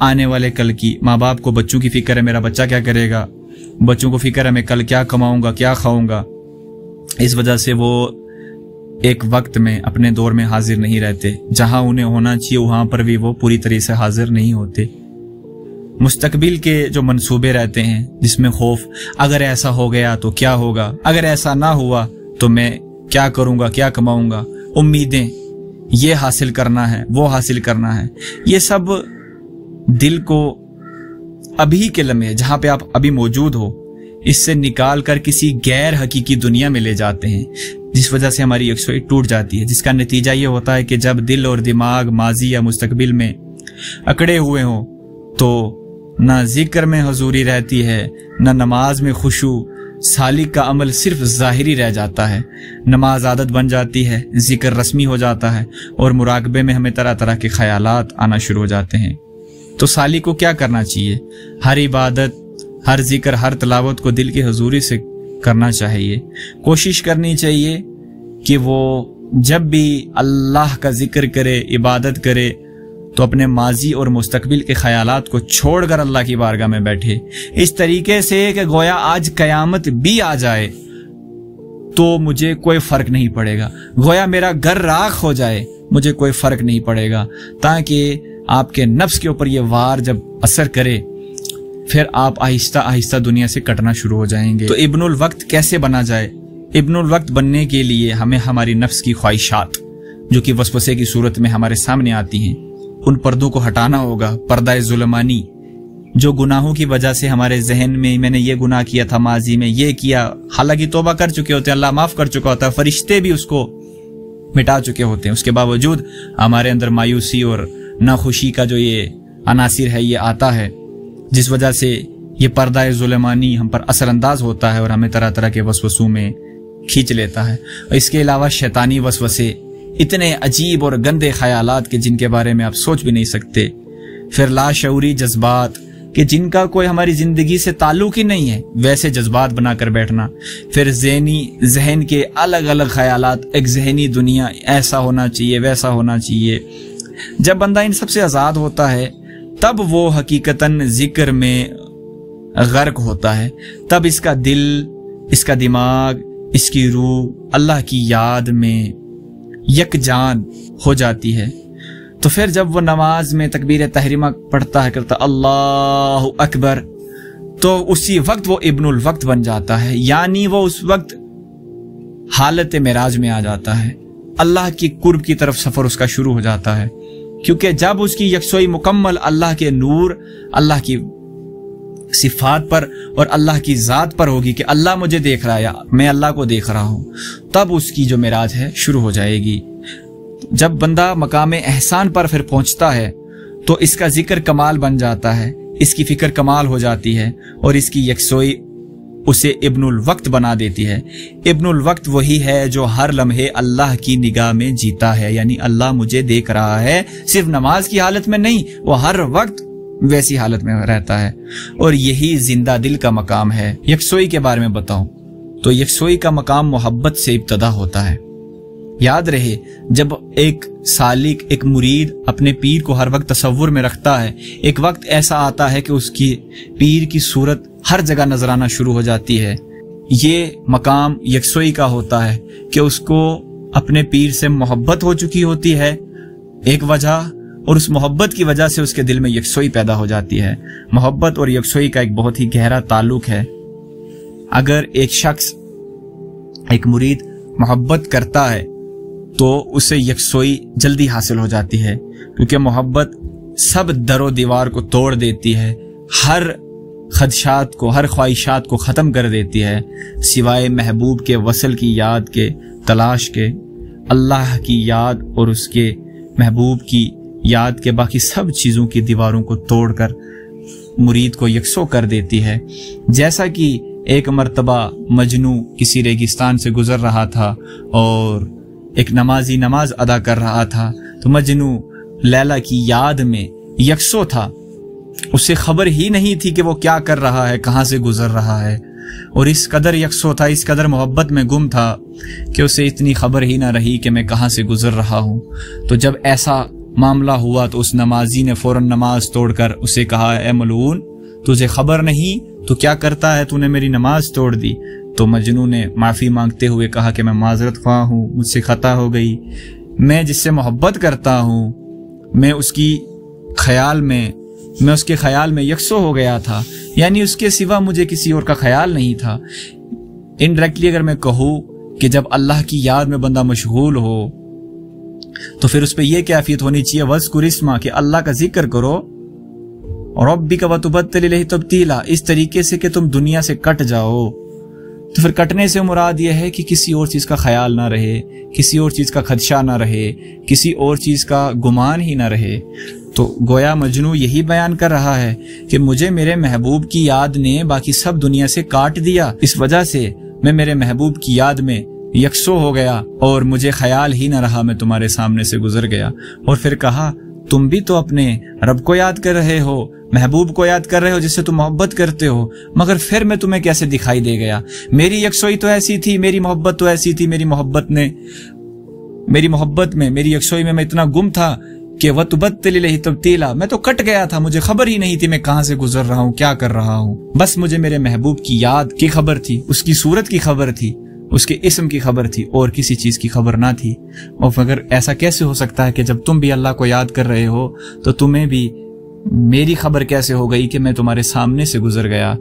آنے والے کل کی. ماں باپ کو بچوں کی فکر ہے، میرا بچہ کیا کرے گا، بچوں کو فکر ہے میں کل کیا کماؤں گا، کیا کھاؤں گا. اس وجہ سے وہ ایک وقت میں اپنے دور میں حاضر نہیں رہتے. جہاں انہیں ہونا چاہیے وہاں پر بھی وہ پوری طرح سے حاضر نہیں ہوتے. مستقبل کے جو منصوبے رہتے ہیں جس میں خوف، اگر ایسا ہو گیا تو کیا ہوگا، اگر ایسا نہ ہوا تو میں کیا کروں گا، کیا کماؤں گا، امیدیں، یہ حاصل کرنا ہے، وہ حاصل کرنا ہے، یہ سب دل کو ابھی کے لمحے جہاں پہ آپ ابھی موجود ہو اس سے نکال کر کسی غیر حقیقی دنیا میں لے جاتے ہیں، جس وجہ سے ہماری یکسوئی ٹوٹ جاتی ہے. جس کا نتیجہ یہ ہوتا ہے کہ جب دل اور دماغ ماضی یا مستقبل میں اکڑے ہوئے ہوں تو نہ ذکر میں حضوری رہتی ہے، نہ نماز میں خشوع. سالک کا عمل صرف ظاہری رہ جاتا ہے. نماز عادت بن جاتی ہے، ذکر رسمی ہو جاتا ہے، اور مراقبے میں ہمیں طرح طرح کے خیالات آنا شروع ہو جاتے ہیں. تو سالک کو کیا کرنا چاہیے؟ ہر عبادت، ہر ذکر، ہر تلاوت کو دل کی حضوری سے کرنا چاہیے. کوشش کرنی چاہیے کہ وہ جب بھی اللہ کا ذکر کرے، عبادت کرے تو اپنے ماضی اور مستقبل کے خیالات کو چھوڑ کر اللہ کی بارگاہ میں بیٹھے، اس طریقے سے کہ گویا آج قیامت بھی آ جائے تو مجھے کوئی فرق نہیں پڑے گا، گویا میرا گھر راکھ ہو جائے مجھے کوئی فرق نہیں پڑے گا، تاکہ آپ کے نفس کے اوپر یہ وار جب اثر کرے پھر آپ آہستہ آہستہ دنیا سے کٹنا شروع ہو جائیں گے. تو ابن الوقت کیسے بنا جائے؟ ابن الوقت بننے کے لیے ہمیں ہماری نفس کی خواہشات جو کہ وسوسے کی صورت میں ہمارے سامنے آتی ہیں ان پردوں کو ہٹانا ہوگا. پردہ ظلمانی جو گناہوں کی وجہ سے ہمارے ذہن میں نے یہ گناہ کیا تھا، ماضی میں یہ کیا، حالانکہ توبہ کر چکے ہوتے ہیں، اللہ معاف کر چکا ہوتا ہے، فرشتے بھی اس کو مٹا چکے ہوتے ہیں، اس کے باوجود ہمارے اندر مایوسی اور ناخوشی کا جو یہ عناصر ہے یہ آتا ہے، جس وجہ سے یہ پردہ ظلمانی ہم پر اثر انداز ہوتا ہے اور ہمیں طرح طرح کے وسوسوں میں کھینچ لیتا ہے. اور اس کے علاوہ شیطانی وسوسے، اتنے عجیب اور گندے خیالات کے جن کے بارے میں آپ سوچ بھی نہیں سکتے. پھر لاشعوری جذبات کہ جن کا کوئی ہماری زندگی سے تعلق ہی نہیں ہے، ویسے جذبات بنا کر بیٹھنا. پھر ذہن کے الگ الگ خیالات، ایک ذہنی دنیا، ایسا ہونا چاہیے، ویسا ہونا چاہیے. جب بندہ ان سب سے آزاد ہوتا ہے تب وہ حقیقتاً ذکر میں غرق ہوتا ہے. تب اس کا دل، اس کا دماغ، اس کی روح اللہ کی یاد میں یکجان ہو جاتی ہے. تو پھر جب وہ نماز میں تکبیر تحریمہ پڑھتا ہے، کرتا اللہ اکبر، تو اسی وقت وہ ابن الوقت بن جاتا ہے. یعنی وہ اس وقت حالت معراج میں آ جاتا ہے، اللہ کی قرب کی طرف سفر اس کا شروع ہو جاتا ہے. کیونکہ جب اس کی یکسوئی مکمل اللہ کے نور، اللہ کی صفات پر اور اللہ کی ذات پر ہوگی کہ اللہ مجھے دیکھ رہا ہے، میں اللہ کو دیکھ رہا ہوں، تب اس کی جو معراج ہے شروع ہو جائے گی. جب بندہ مقام احسان پر پھر پہنچتا ہے تو اس کا ذکر کمال بن جاتا ہے، اس کی فکر کمال ہو جاتی ہے، اور اس کی یکسوئی اسے ابن الوقت بنا دیتی ہے. ابن الوقت وہی ہے جو ہر لمحے اللہ کی نگاہ میں جیتا ہے، یعنی اللہ مجھے دیکھ رہا ہے، صرف نماز کی حالت میں نہیں، وہ ہر وقت ویسی حالت میں رہتا ہے. اور یہی زندہ دل کا مقام ہے. یکسوئی کے بارے میں بتاؤں تو یکسوئی کا مقام محبت سے ابتدا ہوتا ہے. یاد رہے، جب ایک سالک، ایک مرید اپنے پیر کو ہر وقت تصور میں رکھتا ہے، ایک وقت ایسا آتا ہے کہ اس کی پیر کی صورت ہر جگہ نظر آنا شروع ہو جاتی ہے. یہ مقام یکسوئی کا ہوتا ہے کہ اس کو اپنے پیر سے محبت ہو چکی ہوتی ہے ایک وجہ، اور اس محبت کی وجہ سے اس کے دل میں یکسوئی پیدا ہو جاتی ہے. محبت اور یکسوئی کا ایک بہت ہی گہرا تعلق ہے. اگر ایک شخص، ایک مرید محبت کرتا ہے تو اسے یکسوئی جلدی حاصل ہو جاتی ہے، کیونکہ محبت سب در و دیوار کو توڑ دیتی ہے، ہر خدشات کو، ہر خواہشات کو ختم کر دیتی ہے، سوائے محبوب کے وصل کی یاد کے، تلاش کے. اللہ کی یاد اور اس کے محبوب کی یاد کے باقی سب چیزوں کی دیواروں کو توڑ کر مرید کو یکسو کر دیتی ہے. جیسا کہ ایک مرتبہ مجنو کسی ریگستان سے گزر رہا تھا اور ایک نمازی نماز ادا کر رہا تھا، تو مجنو لیلا کی یاد میں یکسو تھا، اسے خبر ہی نہیں تھی کہ وہ کیا کر رہا ہے، کہاں سے گزر رہا ہے، اور اس قدر یکسو تھا، اس قدر محبت میں گم تھا کہ اسے اتنی خبر ہی نہ رہی کہ میں کہاں سے گزر رہا ہوں. تو جب ایسا معاملہ ہوا تو اس نمازی نے فوراً نماز توڑ کر اسے کہا اے ملعون تجھے خبر نہیں تو کیا کرتا ہے، تو نے میری نماز توڑ دی۔ تو مجنو نے معافی مانگتے ہوئے کہا کہ میں معذرت خواہ ہوں، مجھ سے خطا ہو گئی، میں جس سے محبت کرتا ہوں میں اس کے خیال میں یکسو ہو گیا تھا، یعنی اس کے سوا مجھے کسی اور کا خیال نہیں تھا۔ انڈائریکٹلی اگر میں کہوں کہ جب اللہ کی یاد میں بندہ مشغول ہو تو پھر اس پہ یہ کیفیت ہونی چاہیے وَاذْكُرِ اسْمَهُ، کہ اللہ کا ذکر کرو، رَبِّكَ وَتُبَتِّلْ إِلَيْهِ تَبْتِيلًا، اس طریقے سے کہ تم دنیا سے کٹ جاؤ۔ تو پھر کٹنے سے مراد یہ ہے کہ کسی اور چیز کا خیال نہ رہے، کسی اور چیز کا خدشہ نہ رہے، کسی اور چیز کا گمان ہی نہ رہے۔ تو گویا مجنو یہی بیان کر رہا ہے کہ مجھے میرے محبوب کی یاد نے باقی سب دنیا سے کاٹ دیا، اس وجہ سے میں میرے محبوب کی یاد میں یکسو ہو گیا اور مجھے خیال ہی نہ رہا، میں تمہارے سامنے سے گزر گیا۔ اور پھر کہا تم بھی تو اپنے رب کو یاد کر رہے ہو، محبوب کو یاد کر رہے ہو جس سے تم محبت کرتے ہو، مگر پھر میں تمہیں کیسے دکھائی دے گیا؟ میری یکسوئی تو ایسی تھی، میری محبت تو ایسی تھی، میری محبت میں میری یکسوئی میں اتنا گم تھا کہ وَتُبَتِّلْ إِلَيْهِ تَبْتِيلًا، میں تو کٹ گیا تھا، مجھے خبر ہی نہیں تھی میں کہاں سے گزر رہا ہوں، کیا کر رہا ہوں، بس مجھے میرے محبوب کی یاد کی خبر تھی، اس کی صورت کی خبر تھی، اس کے اسم کی خبر تھی، اور کسی چیز کی خبر نہ تھی۔ اور اگر ایسا کیسے ہو سکتا ہے کہ جب تم بھی اللہ کو یاد کر رہے ہو تو تمہیں بھی میری خبر کیسے ہو گئی کہ میں تمہارے سامنے سے گزر گیا؟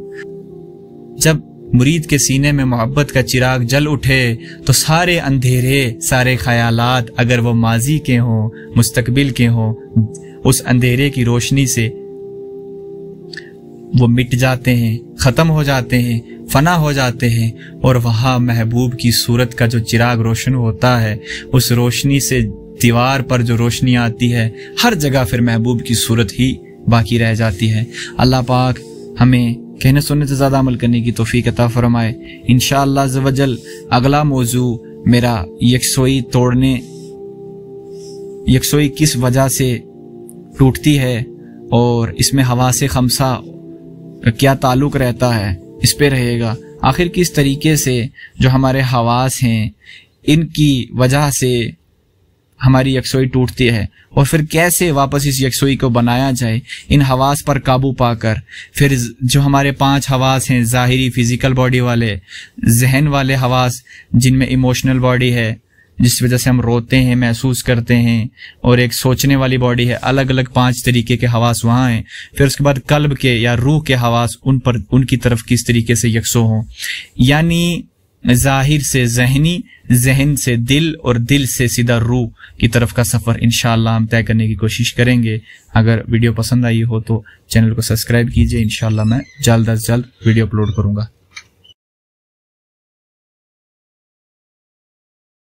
جب مرید کے سینے میں محبت کا چراغ جل اٹھے تو سارے اندھیرے، سارے خیالات، اگر وہ ماضی کے ہوں، مستقبل کے ہوں، اس اندھیرے کی روشنی سے وہ مٹ جاتے ہیں، ختم ہو جاتے ہیں، فنا ہو جاتے ہیں، اور وہاں محبوب کی صورت کا جو چراغ روشن ہوتا ہے، اس روشنی سے دیوار پر جو روشنی آتی ہے، ہر جگہ پھر محبوب کی صورت ہی باقی رہ جاتی ہے۔ اللہ پاک ہمیں کہنے سننے سے زیادہ عمل کرنے کی توفیق عطا فرمائے۔ انشاءاللہ عز و جل اگلا موضوع میرا یکسوئی کس وجہ سے ٹوٹتی ہے اور اس میں حواس خمسہ کا کیا تعلق رہتا ہے، اس پہ رہے گا۔ آخر کس طریقے سے جو ہمارے حواس ہیں ان کی وجہ سے ہماری یکسوئی ٹوٹتی ہے، اور پھر کیسے واپس اس یکسوئی کو بنایا جائے، ان حواس پر قابو پا کر۔ پھر جو ہمارے 5 حواس ہیں، ظاہری فزیکل باڈی والے، ذہن والے حواس جن میں ایموشنل باڈی ہے جس وجہ سے ہم روتے ہیں، محسوس کرتے ہیں، اور ایک سوچنے والی باڈی ہے، الگ الگ 5 طریقے کے حواس وہاں ہیں۔ پھر اس کے بعد قلب کے یا روح کے حواس، ان کی طرف کس طریقے سے یکسو ہوں، یعنی ظاہر سے ذہنی، ذہن سے دل، اور دل سے سیدھا روح کی طرف کا سفر انشاءاللہ ہم طے کرنے کی کوشش کریں گے۔ اگر ویڈیو پسند آئی ہو تو چینل کو سبسکرائب کیجئے، انشاءاللہ میں جلد از جلد ویڈیو اپلوڈ کروں گا۔